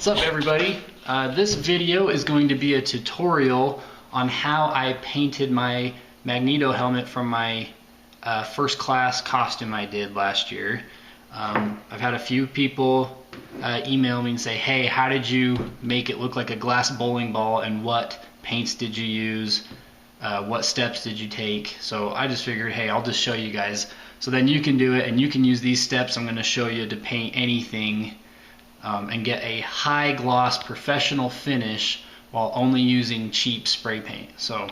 What's up, everybody? This video is going to be a tutorial on how I painted my Magneto helmet from my first class costume I did last year. I've had a few people email me and say, hey, how did you make it look like a glass bowling ball, and what paints did you use? What steps did you take? So I just figured, hey, I'll just show you guys. So then you can do it, and you can use these steps I'm going to show you to paint anything and get a high gloss professional finish while only using cheap spray paint. So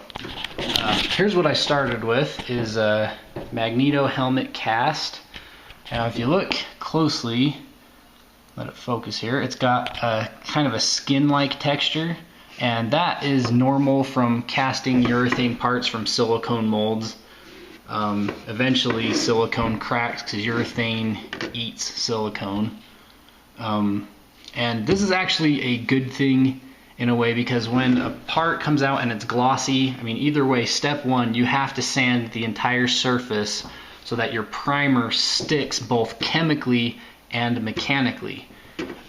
here's what I started with, is a Magneto helmet cast. Now if you look closely, let it focus here, it's got a kind of a skin-like texture, and that is normal from casting urethane parts from silicone molds. Eventually silicone cracks because urethane eats silicone. And this is actually a good thing in a way, because when a part comes out and it's glossy, I mean, either way, step one, you have to sand the entire surface so that your primer sticks both chemically and mechanically.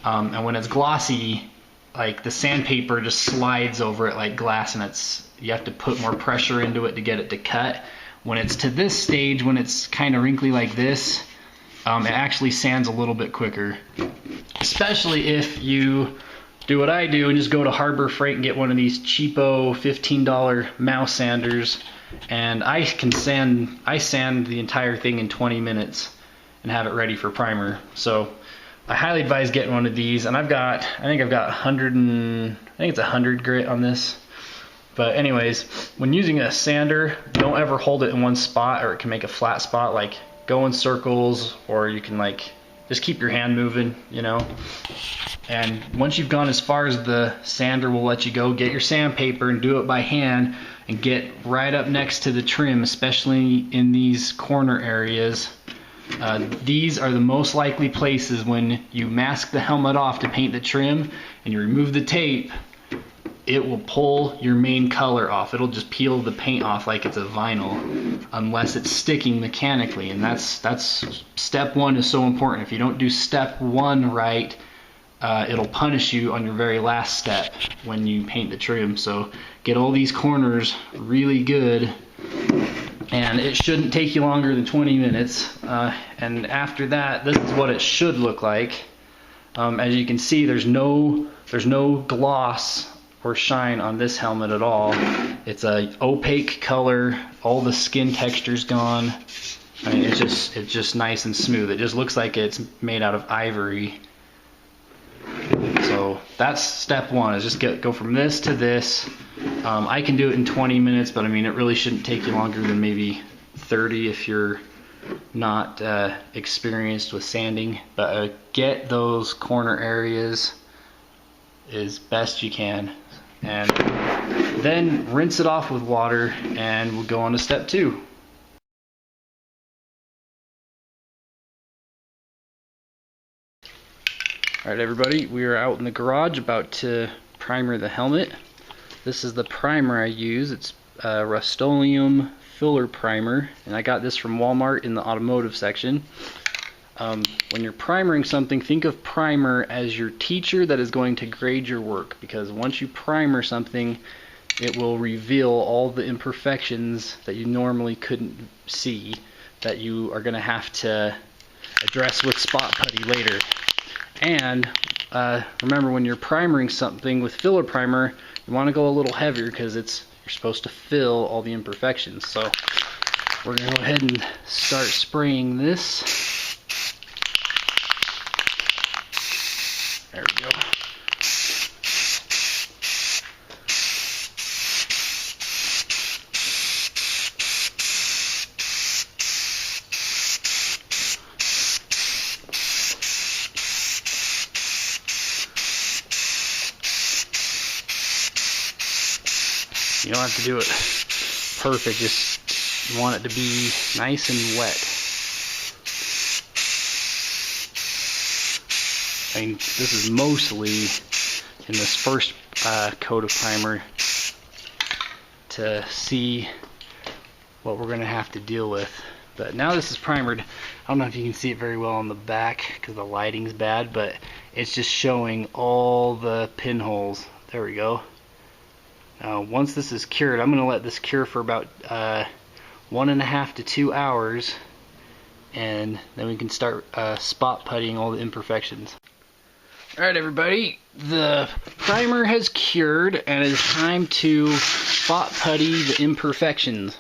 And when it's glossy, like, the sandpaper just slides over it like glass, and you have to put more pressure into it to get it to cut. When it's to this stage, when it's kind of wrinkly like this, it actually sands a little bit quicker. Especially if you do what I do and just go to Harbor Freight and get one of these cheapo $15 mouse sanders, and I sand the entire thing in 20 minutes and have it ready for primer. So I highly advise getting one of these, and I think I've got 100 grit on this. But anyways, when using a sander, don't ever hold it in one spot, or it can make a flat spot. Like, go in circles, or you can just keep your hand moving, you know. And once you've gone as far as the sander will let you go, get your sandpaper and do it by hand, and get right up next to the trim, especially in these corner areas. These are the most likely places when you mask the helmet off to paint the trim and you remove the tape. It will pull your main color off. It'll just peel the paint off like it's a vinyl, unless it's sticking mechanically. And that's step one is so important. If you don't do step one right, it'll punish you on your very last step when you paint the trim. So get all these corners really good, and it shouldn't take you longer than 20 minutes. And after that, this is what it should look like. As you can see, there's no gloss or shine on this helmet at all. It's a opaque color. All the skin texture's gone. I mean, it's just nice and smooth. It just looks like it's made out of ivory. So that's step one, is just go from this to this. I can do it in 20 minutes, but I mean, it really shouldn't take you longer than maybe 30 if you're not experienced with sanding. But get those corner areas as best you can, and then rinse it off with water, and we'll go on to step two. Alright, everybody, we are out in the garage about to primer the helmet. This is the primer I use. It's Rust-Oleum filler primer, and I got this from Walmart in the automotive section. When you're primering something, think of primer as your teacher that is going to grade your work, because once you primer something, it will reveal all the imperfections that you normally couldn't see, that you are going to have to address with spot putty later. And remember, when you're primering something with filler primer, you want to go a little heavier, because you're supposed to fill all the imperfections. So we're going to go ahead and start spraying this. There we go. You don't have to do it perfect, just you want it to be nice and wet. I mean, this is mostly in this first coat of primer to see what we're going to have to deal with. But now this is primered, I don't know if you can see it very well on the back because the lighting's bad, but it's just showing all the pinholes. There we go. Now once this is cured, I'm going to let this cure for about 1.5 to 2 hours, and then we can start spot puttying all the imperfections. Alright everybody, the primer has cured and it is time to spot putty the imperfections.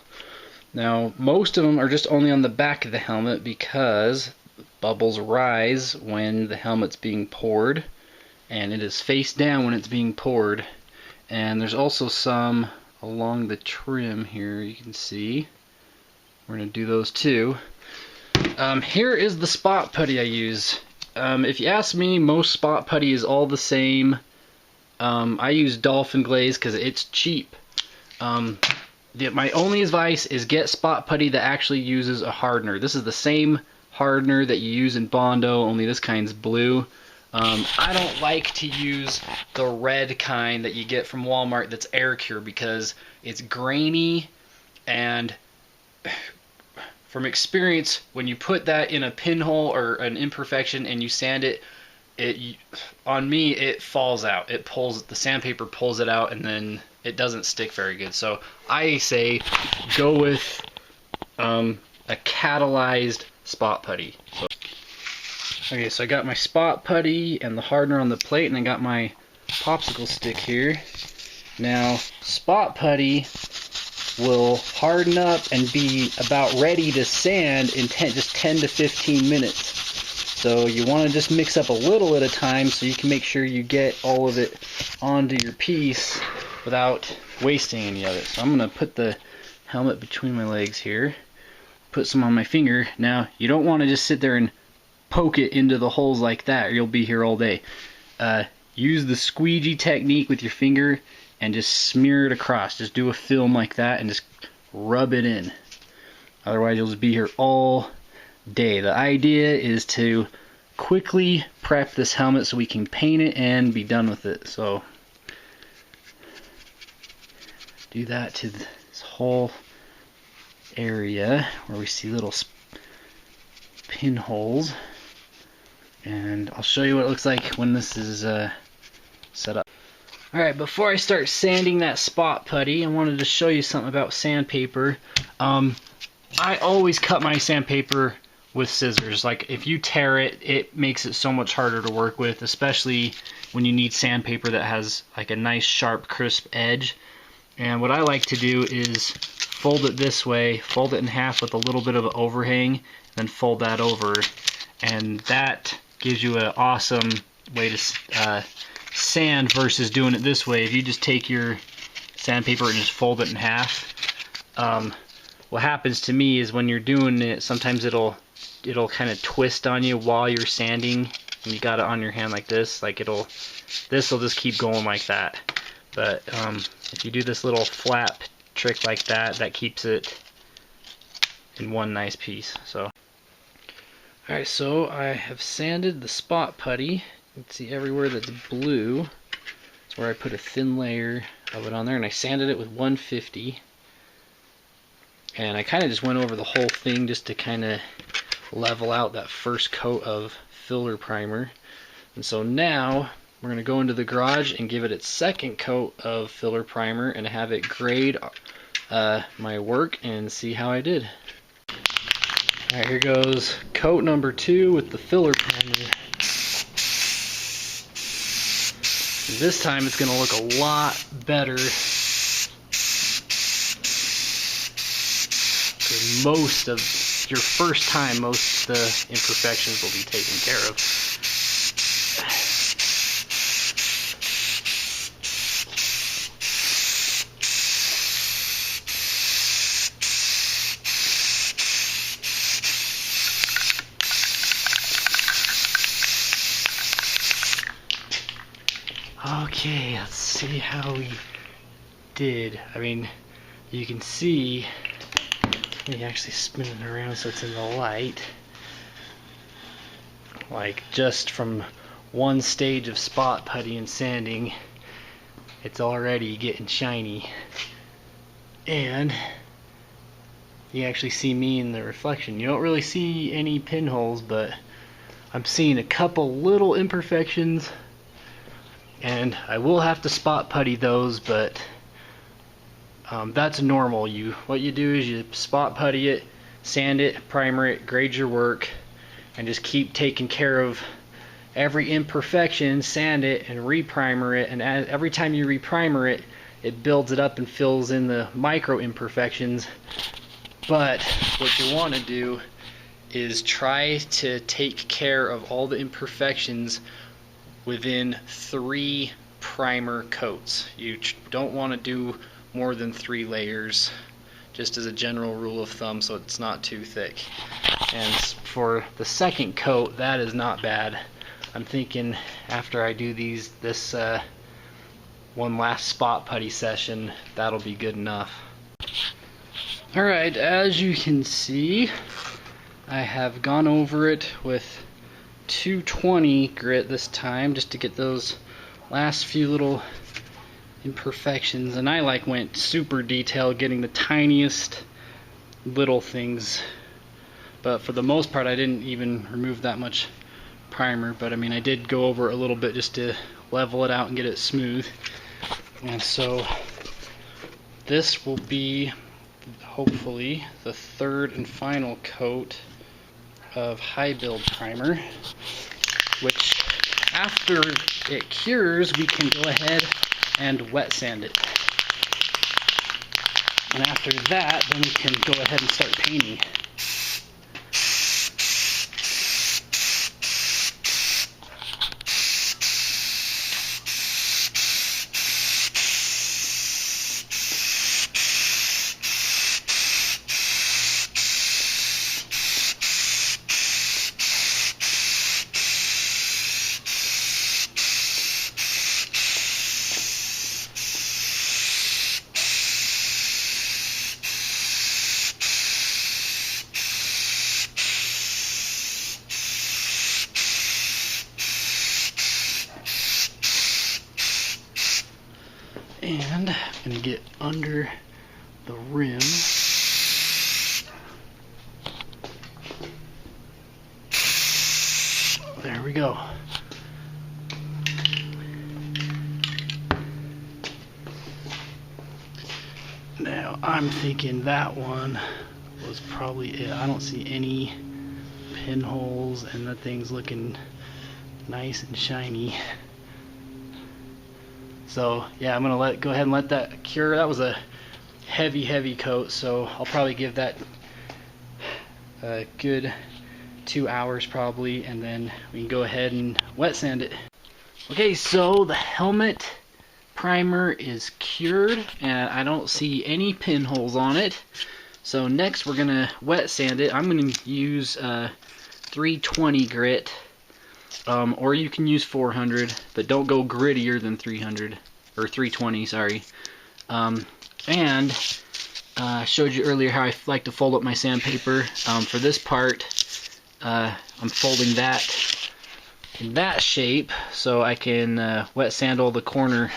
Now most of them are just only on the back of the helmet because bubbles rise when the helmet's being poured, and it is face down when it's being poured. And there's also some along the trim here, you can see. We're going to do those too. Here is the spot putty I use. If you ask me, most spot putty is all the same. I use dolphin glaze because it's cheap. My only advice is get spot putty that actually uses a hardener. This is the same hardener that you use in Bondo, only this kind's blue. I don't like to use the red kind that you get from Walmart that's air cure because it's grainy, and from experience, when you put that in a pinhole or an imperfection and you sand it, on me it falls out. It pulls, the sandpaper pulls it out, and then it doesn't stick very good. So I say go with a catalyzed spot putty. Okay, so I got my spot putty and the hardener on the plate, and I got my popsicle stick here. Now spot putty will harden up and be about ready to sand in just 10 to 15 minutes. So you want to just mix up a little at a time so you can make sure you get all of it onto your piece without wasting any of it. So I'm going to put the helmet between my legs here, put some on my finger. Now you don't want to just sit there and poke it into the holes like that, or you'll be here all day. Use the squeegee technique with your finger and just smear it across. Just do a film like that and just rub it in. Otherwise you'll just be here all day. The idea is to quickly prep this helmet so we can paint it and be done with it. So do that to this whole area where we see little pinholes, and I'll show you what it looks like when this is set up. Alright, before I start sanding that spot putty, I wanted to show you something about sandpaper. I always cut my sandpaper with scissors. Like, if you tear it, it makes it so much harder to work with, especially when you need sandpaper that has like a nice sharp crisp edge. And what I like to do is fold it this way, fold it in half with a little bit of an overhang, then fold that over, and that gives you an awesome way to sand versus doing it this way. If you just take your sandpaper and just fold it in half, what happens to me is when you're doing it, sometimes it'll kind of twist on you while you're sanding, and you got it on your hand like this. Like this will just keep going like that. But if you do this little flap trick like that, that keeps it in one nice piece. So, alright, so I have sanded the spot putty. You can see everywhere that's blue. That's where I put a thin layer of it on there, and I sanded it with 150. And I kind of just went over the whole thing just to kind of level out that first coat of filler primer. And so now we're going to go into the garage and give it its second coat of filler primer and have it grade my work and see how I did. Alright, here goes coat number 2 with the filler primer. This time it's going to look a lot better. Most of your first time, most of the imperfections will be taken care of. Okay, let's see how we did. I mean, you can see, let me actually spin it around so it's in the light. Like, just from one stage of spot putty and sanding, it's already getting shiny. And you actually see me in the reflection. You don't really see any pinholes, but I'm seeing a couple little imperfections, and I will have to spot putty those, but that's normal. What you do is you spot putty it, sand it, primer it, grade your work, and just keep taking care of every imperfection, sand it and reprimer it, and every time you reprimer it, it builds it up and fills in the micro imperfections. But what you want to do is try to take care of all the imperfections within 3 primer coats. You don't want to do more than 3 layers, just as a general rule of thumb, so it's not too thick. And for the second coat, that is not bad. I'm thinking after I do this one last spot putty session, that'll be good enough. Alright, as you can see, I have gone over it with 220 grit this time, just to get those last few little imperfections. And I went super detailed, getting the tiniest little things. But for the most part, I didn't even remove that much primer, but I mean, I did go over it a little bit just to level it out and get it smooth. And so this will be hopefully the 3rd and final coat of high build primer, which after it cures, we can go ahead and wet sand it. And after that, then we can go ahead and start painting. And I'm going to get under the rim. There we go. Now I'm thinking that one was probably it. I don't see any pinholes, and that thing's looking nice and shiny. So yeah, I'm gonna go ahead and let that cure. That was a heavy coat, so I'll probably give that a good 2 hours probably, and then we can go ahead and wet sand it. Okay, so the helmet primer is cured and I don't see any pinholes on it. So next we're gonna wet sand it. I'm gonna use 320 grit. Or you can use 400, but don't go grittier than 300 or 320, sorry. And I showed you earlier how I like to fold up my sandpaper. For this part, I'm folding that in that shape so I can wet sand all the corner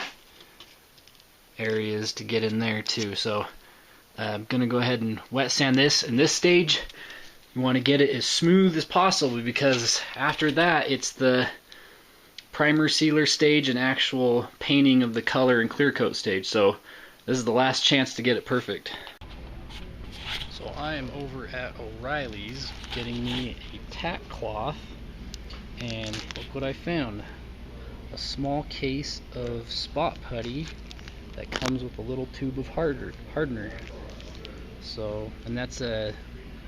areas to get in there too. So I'm gonna go ahead and wet sand this in this stage. You want to get it as smooth as possible, because after that it's the primer sealer stage and actual painting of the color and clear coat stage. So this is the last chance to get it perfect. So I am over at O'Reilly's getting me a tack cloth, and look what I found. A small case of spot putty that comes with a little tube of hardener. So, and that's a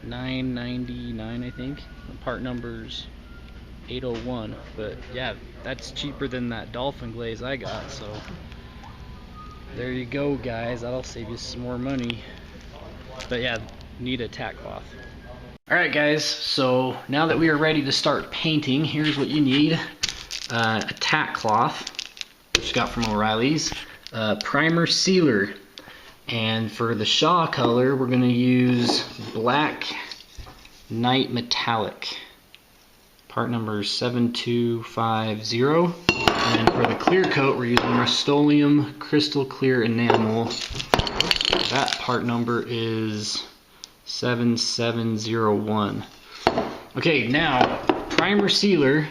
$9.99, I think. The part number's 801, but yeah, that's cheaper than that dolphin glaze I got. So there you go, guys. That'll save you some more money. But yeah, need a tack cloth. Alright guys, so now that we are ready to start painting, here's what you need. A tack cloth, which I got from O'Reilly's, primer sealer, and for the Shaw color we're going to use Black Night Metallic, part number 7250, and for the clear coat we're using Rust-Oleum Crystal Clear Enamel. That part number is 7701. Okay, now primer sealer,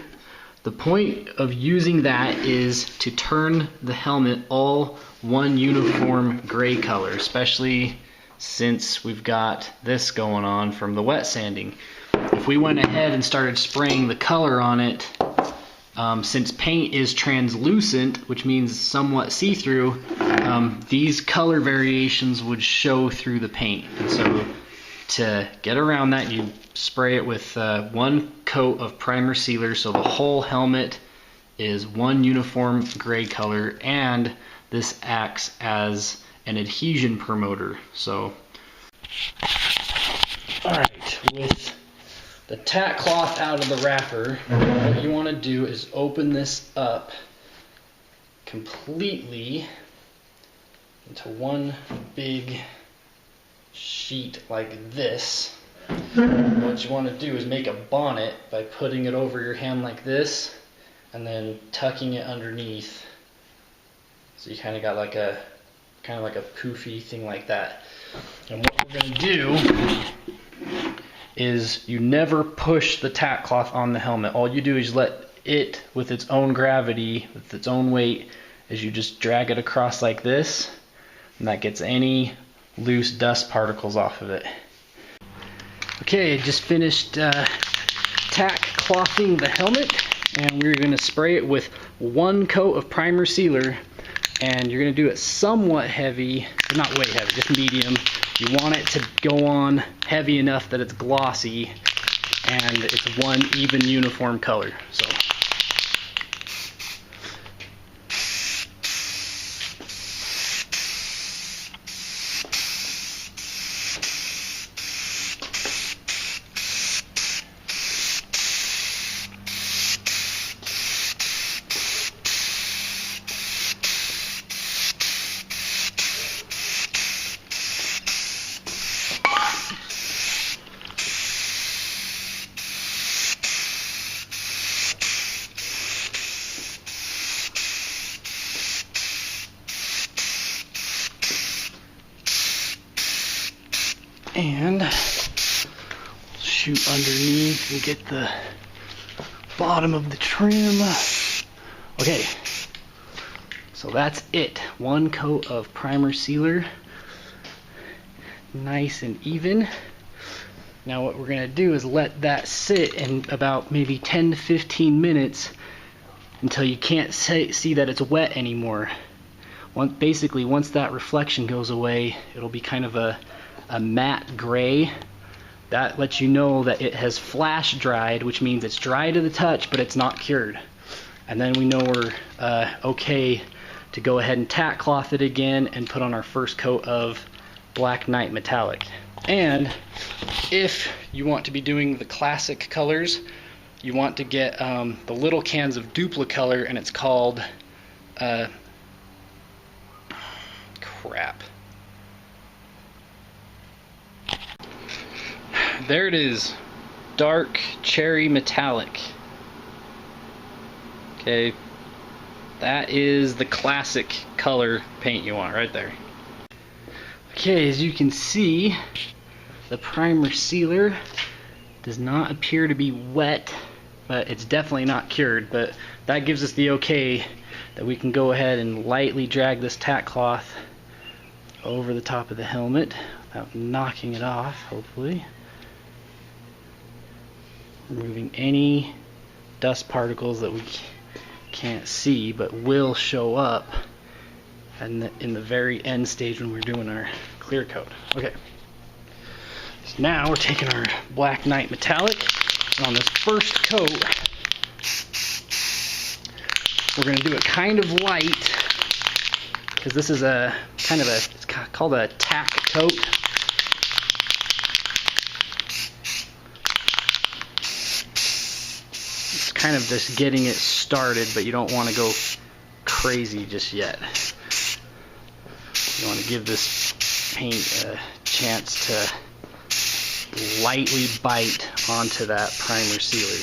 the point of using that is to turn the helmet all one uniform gray color, especially since we've got this going on from the wet sanding. If we went ahead and started spraying the color on it, since paint is translucent, which means somewhat see-through, these color variations would show through the paint. And so to get around that, you spray it with one coat of primer sealer, so the whole helmet is one uniform gray color, and this acts as an adhesion promoter. So, alright, with the tack cloth out of the wrapper, what you want to do is open this up completely into one big sheet like this. What you want to do is make a bonnet by putting it over your hand like this and then tucking it underneath. So you kind of got like a poofy thing like that. And what we're going to do is you never push the tack cloth on the helmet. All you do is let it, with its own gravity, with its own weight, is you just drag it across like this, and that gets any loose dust particles off of it. Okay, just finished tack clothing the helmet, and we're going to spray it with one coat of primer sealer, and you're going to do it somewhat heavy, not way heavy, just medium. You want it to go on heavy enough that it's glossy and it's one even uniform color. So and shoot underneath and get the bottom of the trim. Okay, so that's it. One coat of primer sealer, nice and even. Now what we're gonna do is let that sit in about maybe 10 to 15 minutes until you can't see that it's wet anymore. Basically, once that reflection goes away, it'll be kind of a matte gray. That lets you know that it has flash dried, which means it's dry to the touch, but it's not cured. And then we know we're okay to go ahead and tack cloth it again and put on our first coat of Black Knight Metallic. And if you want to be doing the classic colors, you want to get the little cans of Duplicolor, and it's called crap. There it is, dark cherry metallic. Okay, that is the classic color paint you want right there. Okay, as you can see, the primer sealer does not appear to be wet, but it's definitely not cured. But that gives us the okay that we can go ahead and lightly drag this tack cloth over the top of the helmet without knocking it off, hopefully. Removing any dust particles that we can't see but will show up in the very end stage when we're doing our clear coat. Okay, so now we're taking our Black Knight Metallic, and on this first coat we're going to do it kind of light because this is it's called a tack coat. Kind of just getting it started, but you don't want to go crazy just yet. You want to give this paint a chance to lightly bite onto that primer sealer.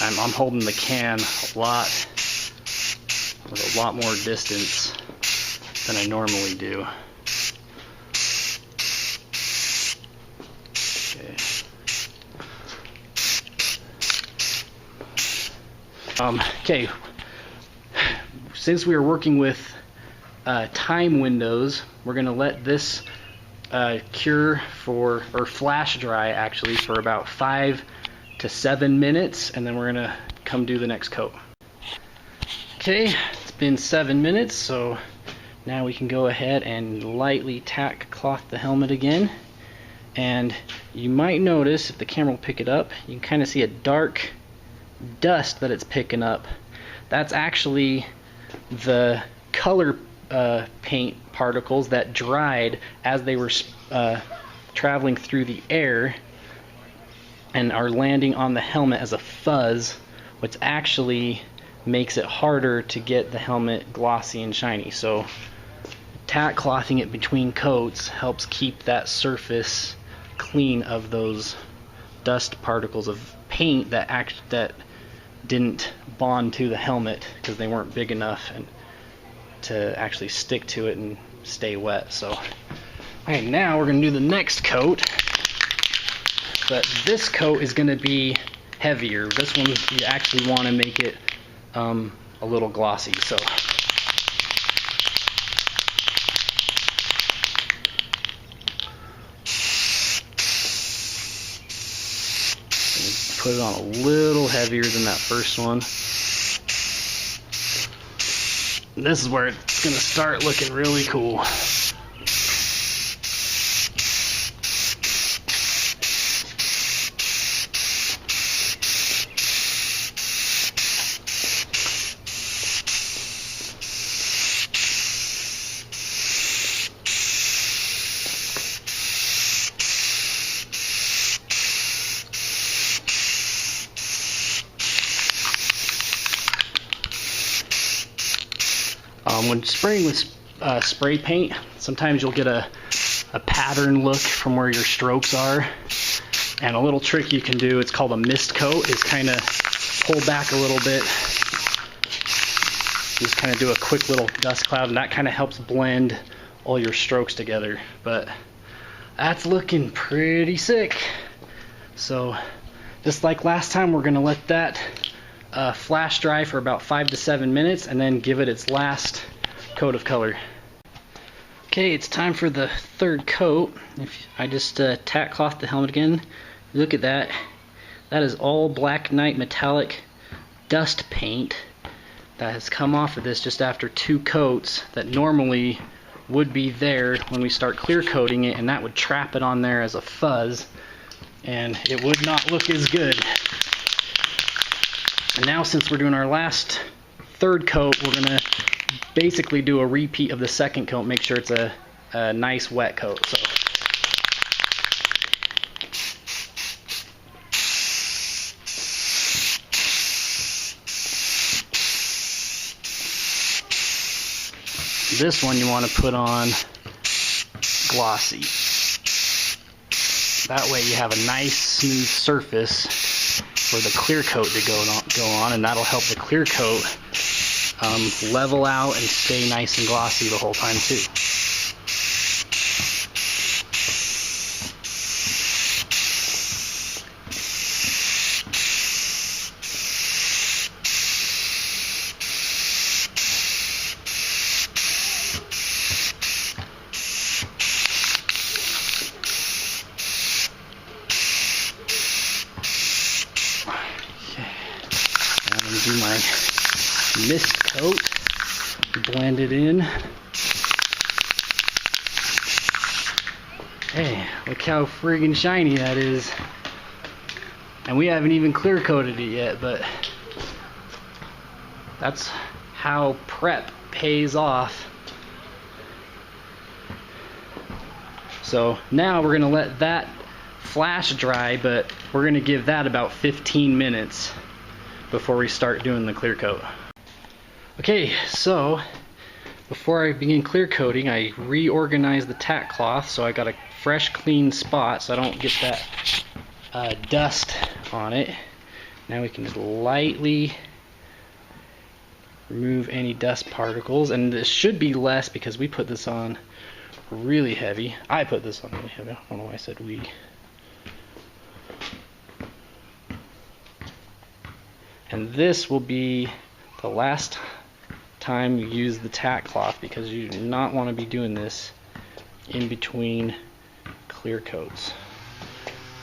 I'm holding the can with a lot more distance than I normally do. Okay. Okay, since we are working with time windows, we're going to let this cure for, or flash dry actually, for about 5 to 7 minutes, and then we're going to come do the next coat. Okay, it's been 7 minutes, so now we can go ahead and lightly tack cloth the helmet again. And you might notice, if the camera will pick it up, you can kind of see a dark dust that it's picking up. That's actually the color paint particles that dried as they were traveling through the air and are landing on the helmet as a fuzz, which actually makes it harder to get the helmet glossy and shiny. So tack clothing it between coats helps keep that surface clean of those dust particles of paint that didn't bond to the helmet because they weren't big enough and to actually stick to it and stay wet. So okay, now we're going to do the next coat, but this coat is going to be heavier. This one you actually want to make it a little glossy. So put it on a little heavier than that first one. This is where it's going to start looking really cool. When spraying with spray paint, sometimes you'll get a pattern look from where your strokes are. And a little trick you can do, it's called a mist coat, is kind of pull back a little bit. Just kind of do a quick little dust cloud, and that kind of helps blend all your strokes together. But that's looking pretty sick. So just like last time, we're going to let that flash dry for about 5 to 7 minutes and then give it its last coat of color. Okay, it's time for the third coat. If I just tack cloth the helmet again, look at that. That is all Black Knight metallic dust paint that has come off of this just after 2 coats that normally would be there when we start clear coating it, and that would trap it on there as a fuzz and it would not look as good. And now, since we're doing our last third coat, we're going to basically do a repeat of the second coat, make sure it's a nice wet coat. So this one you want to put on glossy. That way you have a nice smooth surface for the clear coat to go on, and that'll help the clear coat level out and stay nice and glossy the whole time too. Do my mist coat, blend it in. Hey, look how friggin' shiny that is. And we haven't even clear coated it yet, but that's how prep pays off. So now we're gonna let that flash dry, but we're gonna give that about 15 minutes before we start doing the clear coat. Okay, so before I begin clear coating, I reorganized the tack cloth so I got a fresh clean spot so I don't get that dust on it. Now we can just lightly remove any dust particles, and this should be less because we put this on really heavy. I put this on really heavy. I don't know why I said we. And this will be the last time you use the tack cloth, because you do not want to be doing this in between clear coats,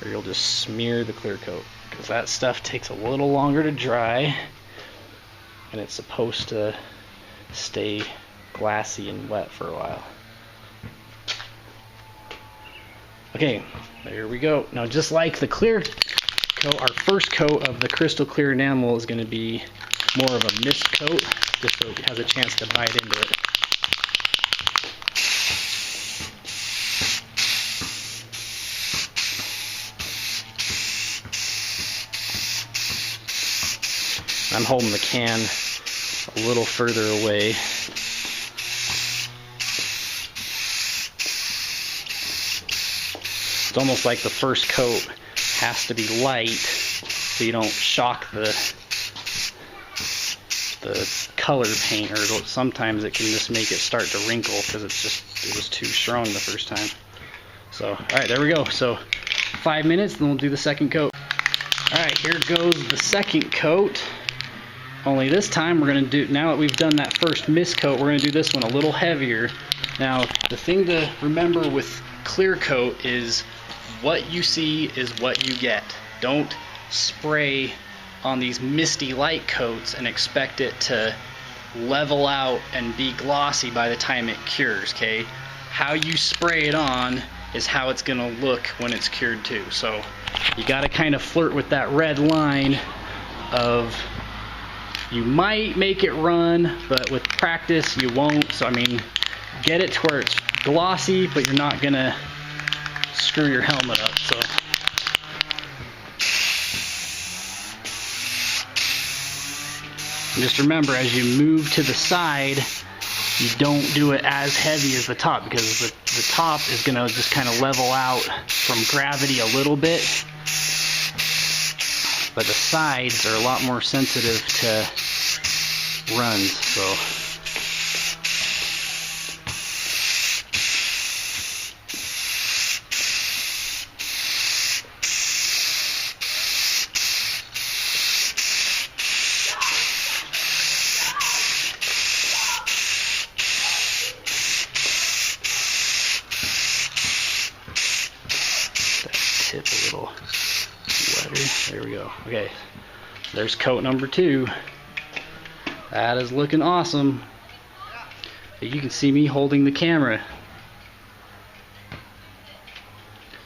or you'll just smear the clear coat, because that stuff takes a little longer to dry, and it's supposed to stay glassy and wet for a while. Okay, there we go. Now, just like the clear coat, our first coat of the crystal clear enamel is going to be more of a mist coat, just so it has a chance to bite into it. I'm holding the can a little further away. It's almost like the first coat has to be light so you don't shock the color paint, or sometimes it can just make it start to wrinkle because it was too strong the first time. So, alright, there we go. So 5 minutes, then we'll do the second coat. Alright, here goes the second coat. Only this time we're going to do, now that we've done that first mist coat, we're going to do this one a little heavier. Now, the thing to remember with clear coat is what you see is what you get. Don't spray on these misty light coats and expect it to level out and be glossy by the time it cures, okay? How you spray it on is how it's going to look when it's cured too. So you got to kind of flirt with that red line of, you might make it run, but with practice you won't. So I mean, get it to where it's glossy, but you're not going to screw your helmet up. So just remember, as you move to the side, you don't do it as heavy as the top, because the top is going to just kind of level out from gravity a little bit, but the sides are a lot more sensitive to runs. So tip a little wetter. There we go. Okay, there's coat number 2. That is looking awesome. You can see me holding the camera.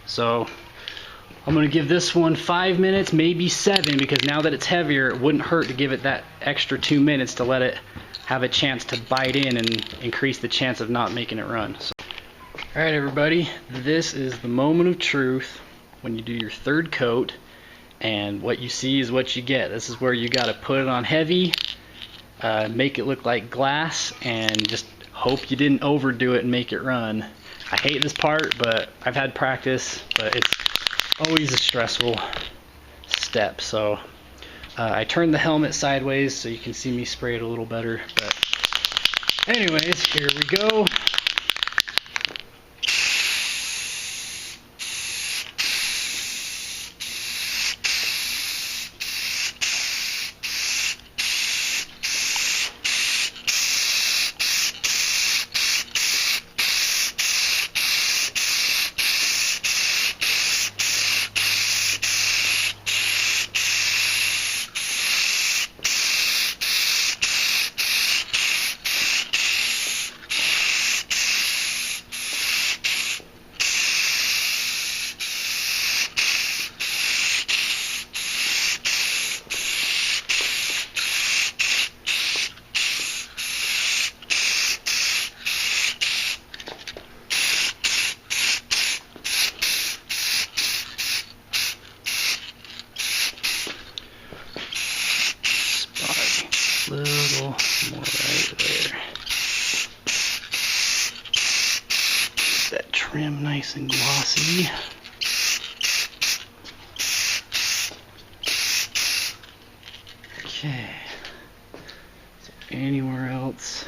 So I'm going to give this one 5 minutes, maybe 7, because now that it's heavier, it wouldn't hurt to give it that extra 2 minutes to let it have a chance to bite in and increase the chance of not making it run. So, alright everybody, this is the moment of truth when you do your third coat, and what you see is what you get. This is where you got to put it on heavy, make it look like glass, and just hope you didn't overdo it and make it run. I hate this part, but I've had practice, but it's always a stressful step. So I turned the helmet sideways so you can see me spray it a little better. But anyways, here we go. Little more right there. Get that trim nice and glossy. Okay. So anywhere else?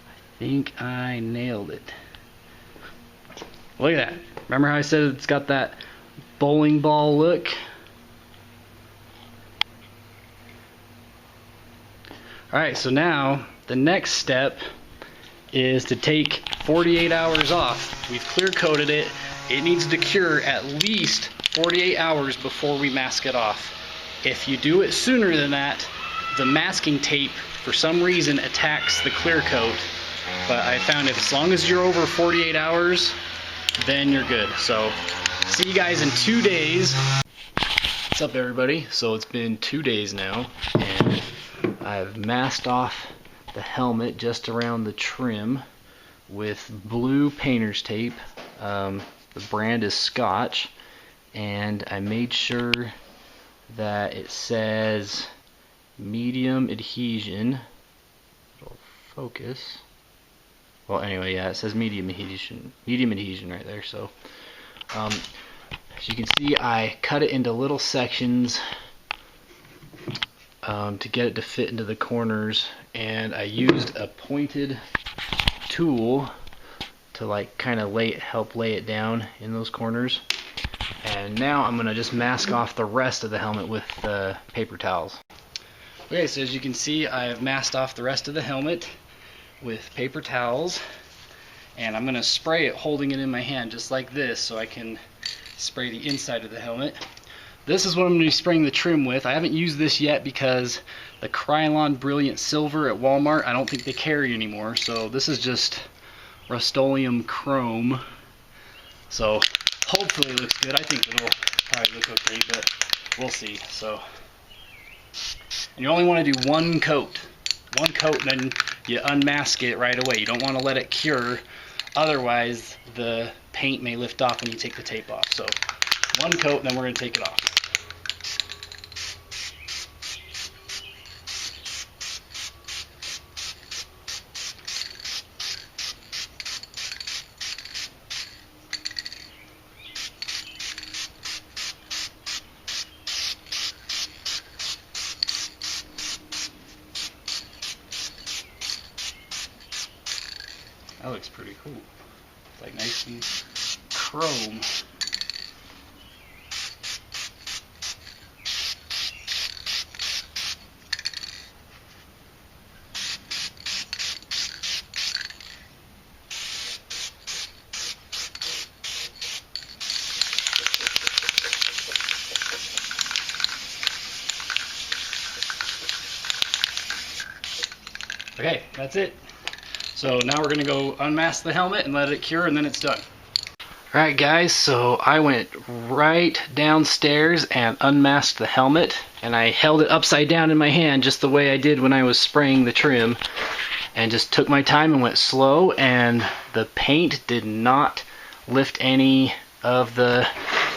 I think I nailed it. Look at that. Remember how I said it's got that bowling ball look? Alright, so now the next step is to take 48 hours off. We've clear coated it. It needs to cure at least 48 hours before we mask it off. If you do it sooner than that, the masking tape for some reason attacks the clear coat. But I found as long as you're over 48 hours, then you're good. So see you guys in 2 days. What's up, everybody? So it's been 2 days now, and I've masked off the helmet just around the trim with blue painter's tape. The brand is Scotch, and I made sure that it says medium adhesion. It'll focus. Well, anyway, yeah, it says medium adhesion right there. So as you can see, I cut it into little sections to get it to fit into the corners, and I used a pointed tool to like kind of help lay it down in those corners. And now I'm gonna just mask off the rest of the helmet with paper towels. Okay, so as you can see, I've masked off the rest of the helmet with paper towels, and I'm gonna spray it holding it in my hand just like this, so I can spray the inside of the helmet. This is what I'm going to be spraying the trim with. I haven't used this yet because the Krylon Brilliant Silver at Walmart, I don't think they carry anymore. So this is just Rust-Oleum Chrome. So hopefully it looks good. I think it'll probably look okay, but we'll see. So, and you only want to do one coat. One coat, and then you unmask it right away. You don't want to let it cure. Otherwise, the paint may lift off when you take the tape off. So one coat, and then we're going to take it off. That looks pretty cool. It's like nice and chrome. Okay, that's it. So now we're going to go unmask the helmet and let it cure, and then it's done. Alright guys, so I went right downstairs and unmasked the helmet, and I held it upside down in my hand just the way I did when I was spraying the trim, and just took my time and went slow, and the paint did not lift any of the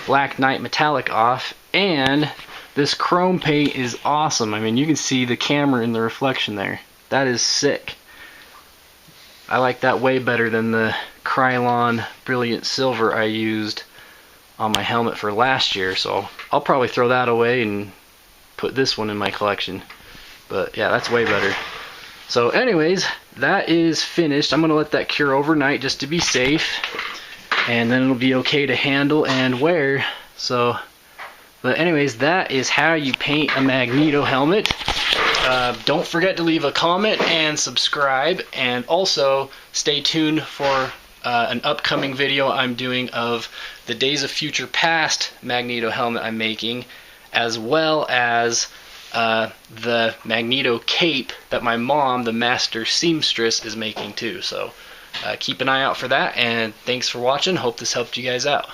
Black Knight metallic off, and this chrome paint is awesome. I mean, you can see the camera in the reflection there. That is sick. I like that way better than the Krylon Brilliant Silver I used on my helmet for last year, so I'll probably throw that away and put this one in my collection. But yeah, that's way better. So anyways, that is finished. I'm going to let that cure overnight just to be safe, and then it'll be okay to handle and wear. So, but anyways, that is how you paint a Magneto helmet. Don't forget to leave a comment and subscribe, and also stay tuned for an upcoming video I'm doing of the Days of Future Past Magneto helmet I'm making, as well as the Magneto cape that my mom, the master seamstress, is making too. So keep an eye out for that, and thanks for watching. Hope this helped you guys out.